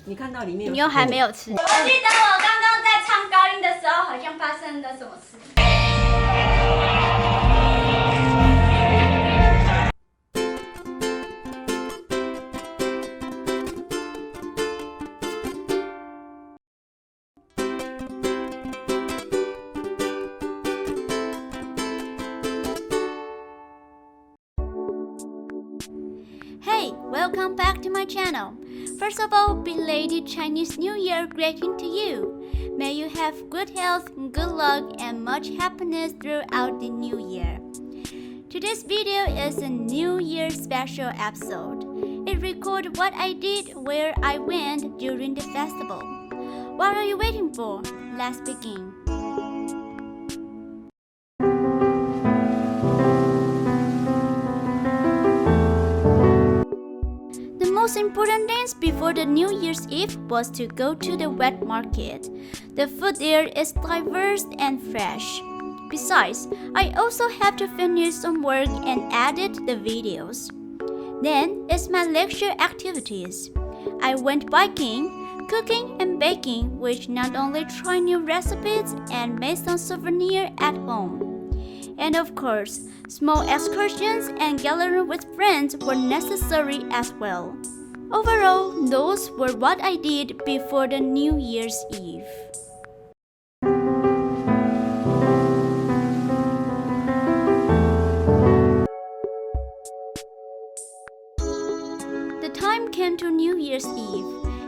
你看到里面有，你又还没有吃。我记得我刚刚在唱高音的时候，好像发生了什么事。Hey, welcome back to my channel. First of all, belated Chinese New Year greeting to you. May you have good health, good luck, and much happiness throughout the new year. Today's video is a New Year special episode. It records what I did, where I went during the festival. What are you waiting for? Let's begin. The most important things before the New Year's Eve was to go to the wet market. The food there is diverse and fresh. Besides, I also have to finish some work and edit the videos. Then it's my lecture activities. I went biking, cooking and baking, which not only try new recipes and make some souvenir at home. And of course, small excursions and gathering with friends were necessary as well. Overall, those were what I did before the New Year's Eve. The time came to New Year's Eve.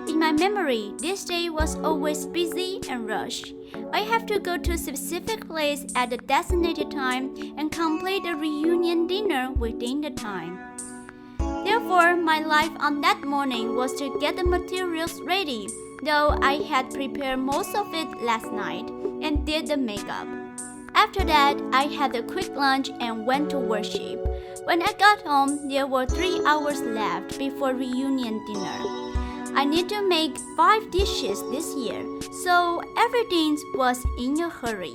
In my memory, this day was always busy and rushed. I have to go to a specific place at the designated time and complete the reunion dinner within the time. Therefore, my life on that morning was to get the materials ready, though I had prepared most of it last night and did the makeup. After that, I had a quick lunch and went to worship. When I got home, there were 3 hours left before reunion dinner. I need to make 5 dishes this year, so everything was in a hurry.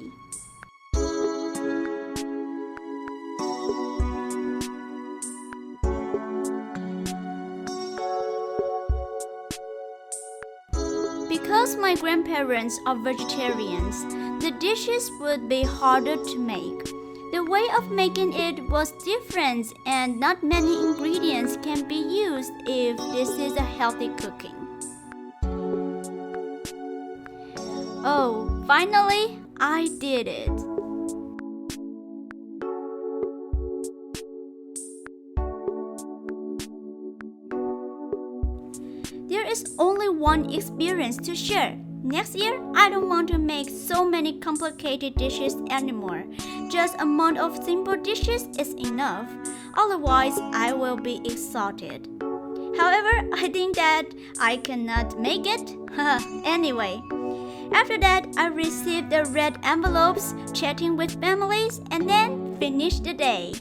Because my grandparents are vegetarians, the dishes would be harder to make. The way of making it was different and not many ingredients can be used if this is a healthy cooking. Oh, finally, I did it. There is only one experience to share. Next year, I don't want to make so many complicated dishes anymore. Just a month of simple dishes is enough. Otherwise, I will be exhausted. However, I think that I cannot make it. Anyway, after that, I received the red envelopes, chatting with families, and then finished the day.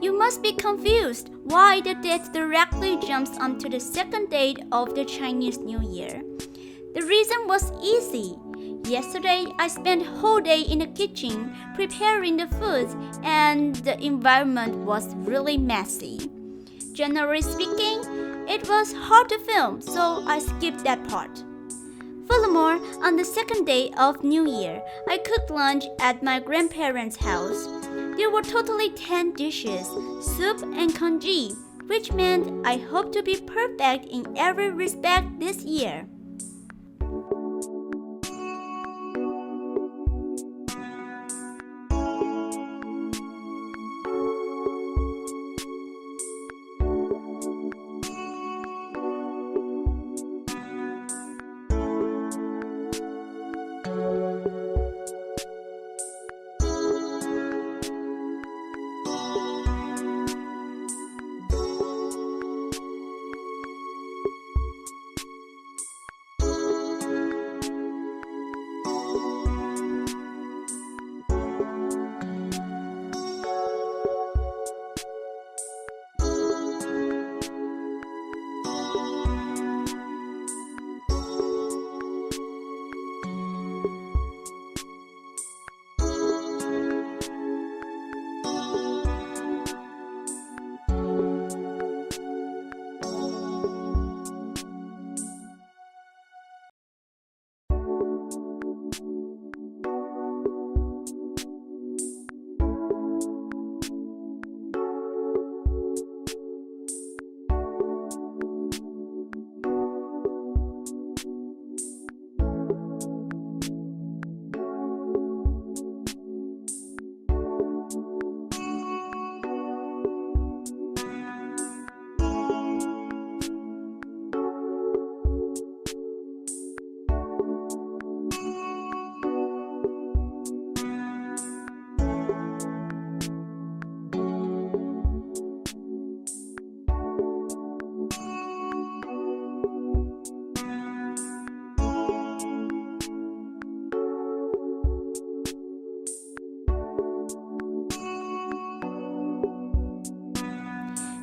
You must be confused why the date directly jumps onto the second date of the Chinese New Year. The reason was easy. Yesterday, I spent a whole day in the kitchen preparing the foods, and the environment was really messy. Generally speaking, it was hard to film, so I skipped that part. Furthermore, on the second day of New Year, I cooked lunch at my grandparents' house. There were totally 10 dishes, soup and congee, which meant I hope to be perfect in every respect this year.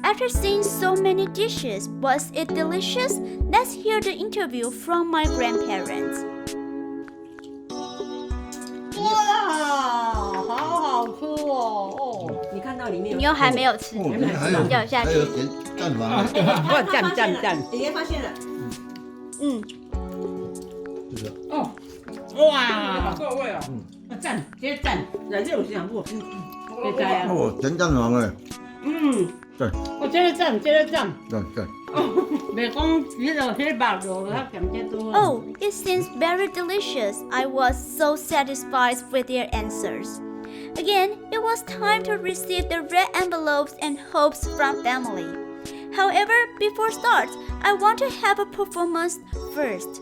After seeing so many dishes, was it delicious? Let's hear the interview from my grandparents. 哇，好好吃哦！你看到里面有你又还没有吃，哦，里面还有掉下去。蛋黄，哇，赞！爷爷发现了，这个哦，哇，各位哦，赞，直接赞，人家有想过，别摘啊，哦，甜蛋黄诶，对，我接着赞，对，袂讲只有迄肉肉，他感觉多。Oh, it seems very delicious. I was so satisfied with their answers. Again, it was time to receive the red envelopes and hopes from family. However, before start, I want to have a performance first.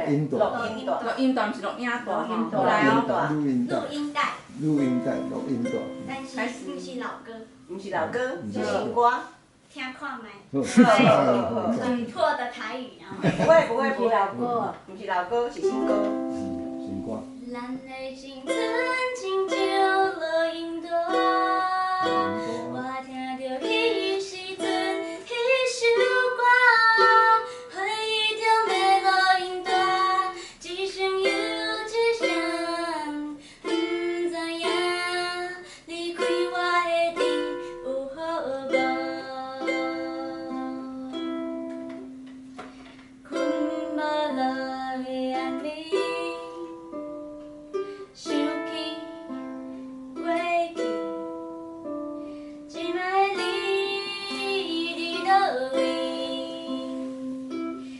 音带，录音带不是录影带吼，录音带，录音带，录音带。但是不是老歌，不是老歌，是新歌。听看麦。好，很破的台语，然后。不会，不是老歌，不是老歌，是新歌。新歌。咱的青春亲像落云大，我听着彼时阵迄首歌，回忆中的落云大，一声又一声，不知影离开我的你有好无？困无落的暗暝。想起过去，即摆的你伫倒位？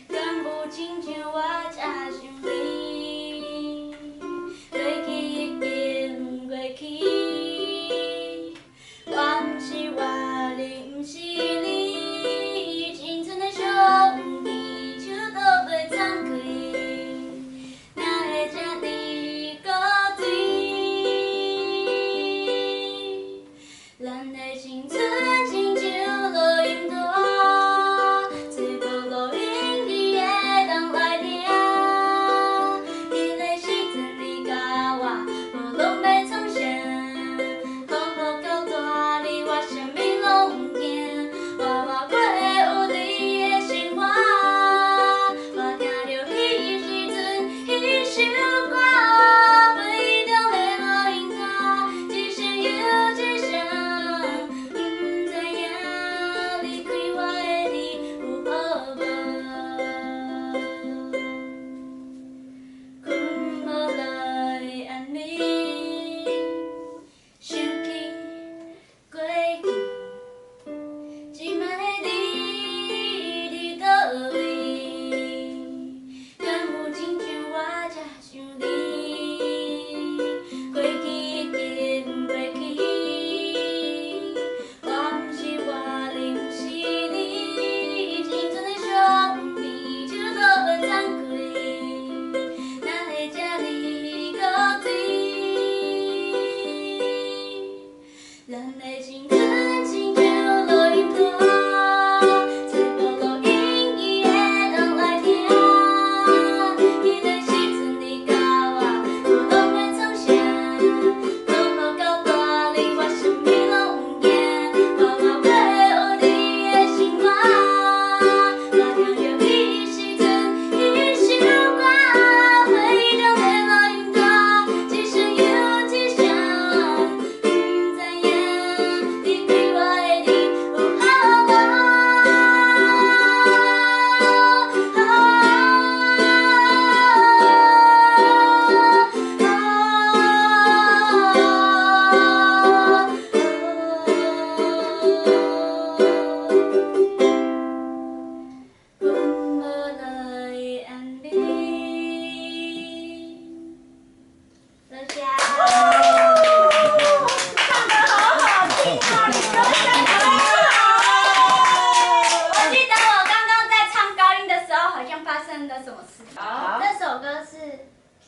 敢有亲像我这想你？过去已经过去，我毋是我，你毋是你，青春的相片手都袂张开，哪会这呢？咱的青春亲像落云大，找无录音机会当来听。迄个时阵你甲我无拢要创啥，好好到大你我啥物拢毋惊，活过有你的生活。我听着迄时阵迄首歌。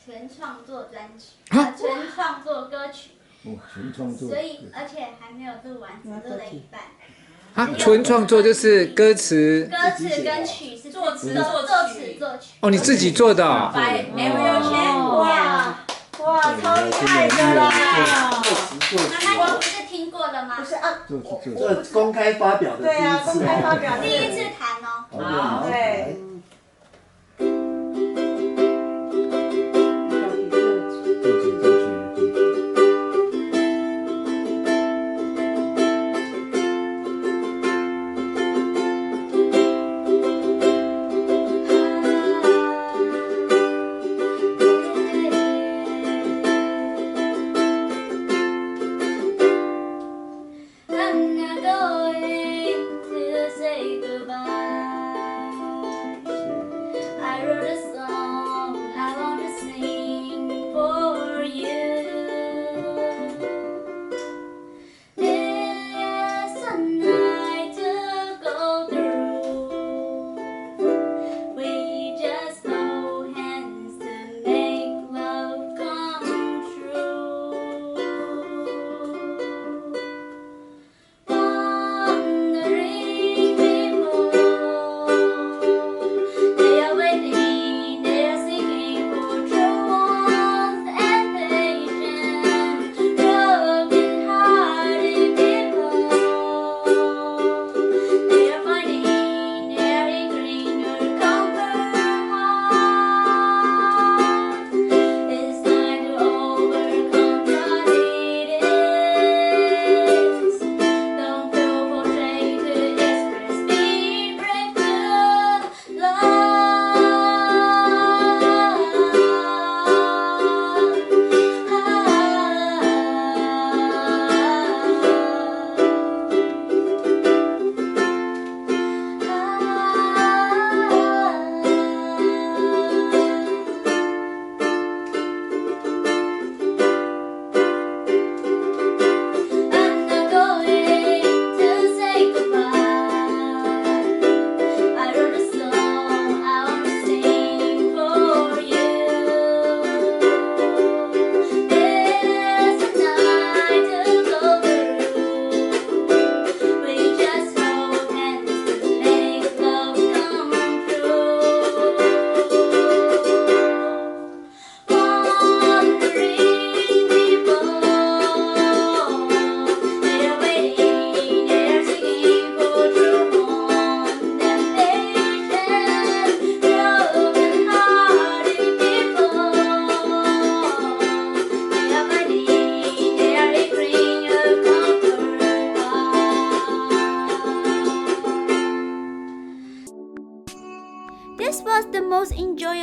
全创作专辑，全创作歌曲，全创作，所以而且还没有录完，只录了一半。啊，纯创作就是歌词跟曲是作词作曲。哦，你自己做的哦。没有钱，哇，超厉害的啦！妈妈，你不是听过的吗？不是啊，这公开发表的第一次，公开发表第一次弹哦。好，对。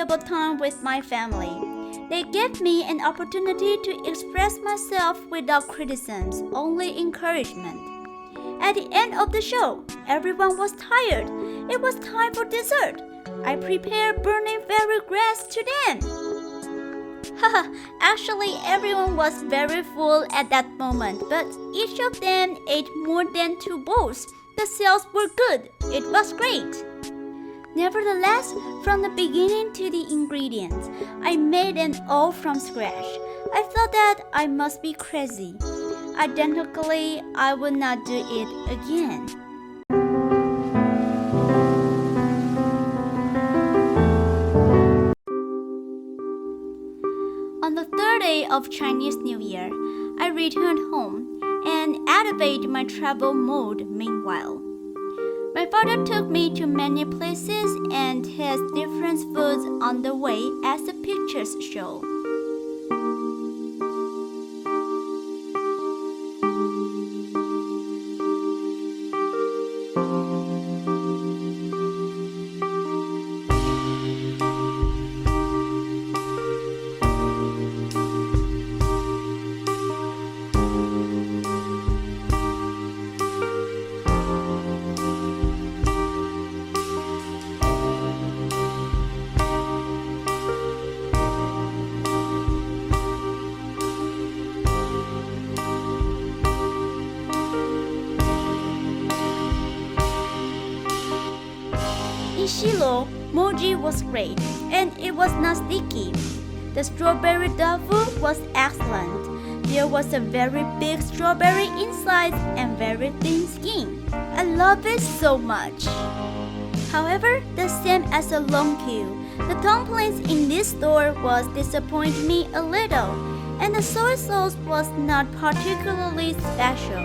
enjoyable time with my family. They gave me an opportunity to express myself without criticisms, only encouragement. At the end of the show, everyone was tired. It was time for dessert. I prepared burning fairy grass to them. Haha, actually everyone was very full at that moment, but each of them ate more than 2 bowls. The sales were good. It was great. Nevertheless, from the beginning to the ingredients, I made them all from scratch. I thought that I must be crazy. Identically, I would not do it again. On the 3rd day of Chinese New Year, I returned home and activated my travel mode meanwhile. My father took me to many places and has different foods on the way as the pictures show. In Shiloh, mochi was great, and it was not sticky. The strawberry tofu was excellent. There was a very big strawberry inside and very thin skin. I love it so much. However, the same as a long queue, the dumplings in this store was disappointing me a little, and the soy sauce was not particularly special.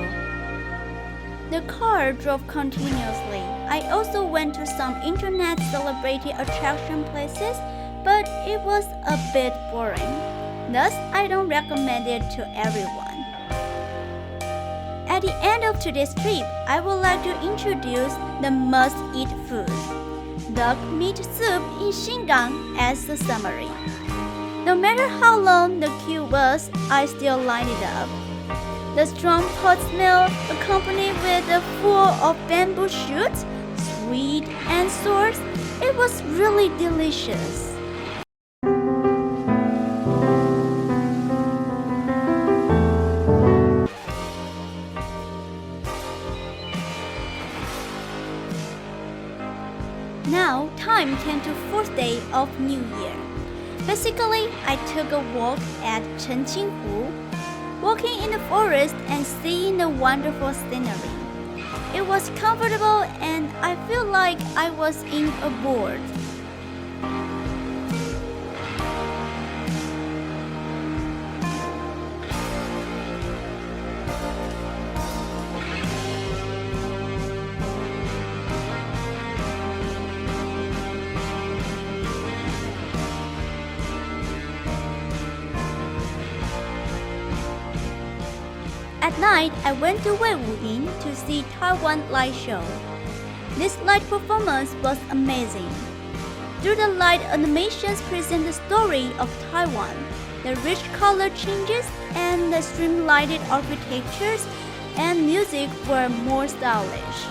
The car drove continuously. I also went to some internet celebrity attraction places, but it was a bit boring. Thus, I don't recommend it to everyone. At the end of today's trip, I would like to introduce the must-eat food, duck meat soup in Xingang as a summary. No matter how long the queue was, I still lined it up. The strong pot smell, accompanied with a full of bamboo shoots, sweet and sour, it was really delicious. Now, time came to 4th day of New Year. Basically, I took a walk at Chenqinghu, walking in the forest and seeing the wonderful scenery. It was comfortable and I feel like I was in a board. At night, I went to Weiwuying to see Taiwan light show. This light performance was amazing. Through the light animations present the story of Taiwan, the rich color changes and the streamlined architectures and music were more stylish.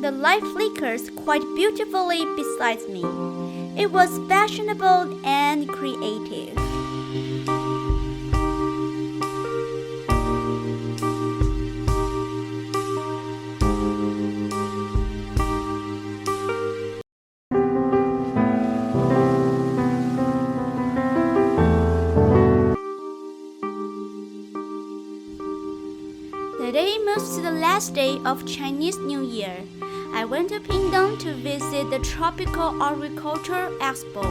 the light flickers quite beautifully beside me. It was fashionable and creative. The day moves to the last day of Chinese New Year. I went to Pingdong to visit the Tropical Agriculture Expo.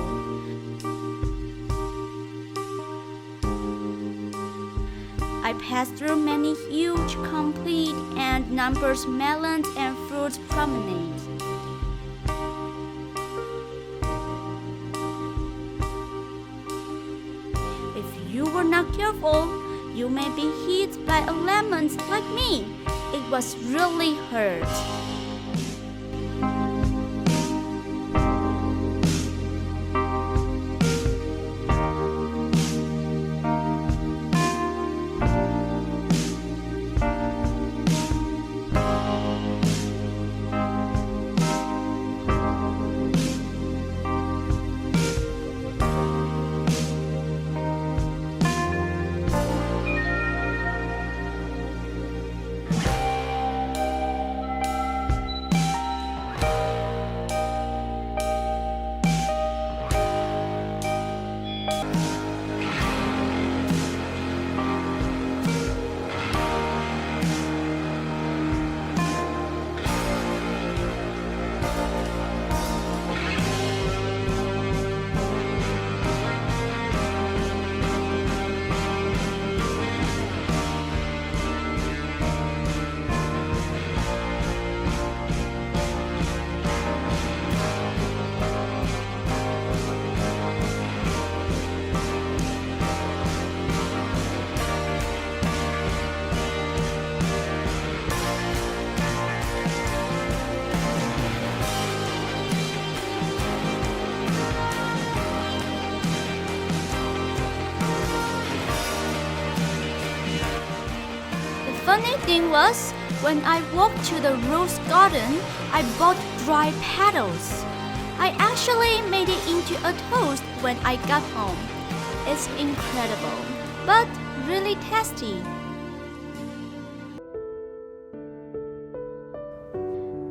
I passed through many huge, complete, and numerous melons and fruit promenades. If you were not careful, you may be hit by a lemon like me. It was really hurt. Funny thing was, when I walked to the rose garden, I bought dry petals. I actually made it into a toast when I got home. It's incredible, but really tasty.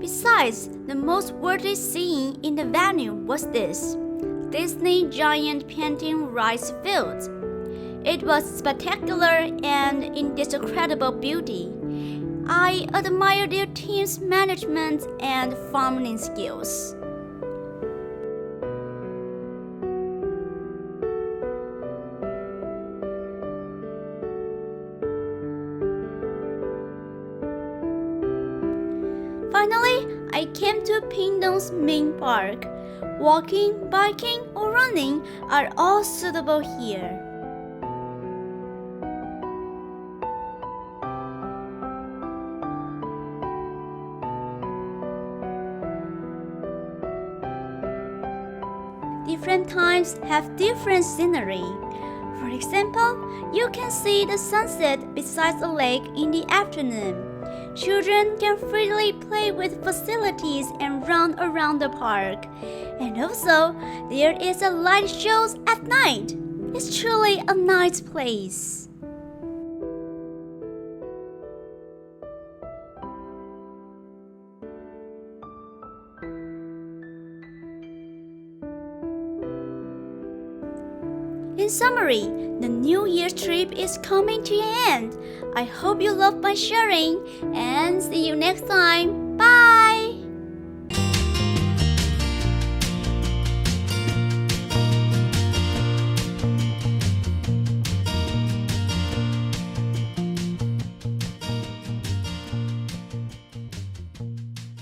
Besides, the most worthy scene in the venue was this: Disney giant painting rice fields. It was spectacular and indescribable beauty. I admire their team's management and farming skills. Finally, I came to Pingdong's main park. Walking, biking, or running are all suitable here. Different times have different scenery. For example, you can see the sunset beside the lake in the afternoon. Children can freely play with facilities and run around the park. And also, there is a light show at night. It's truly a nice place. In summary, the New Year's trip is coming to an end. I hope you loved my sharing and see you next time. Bye!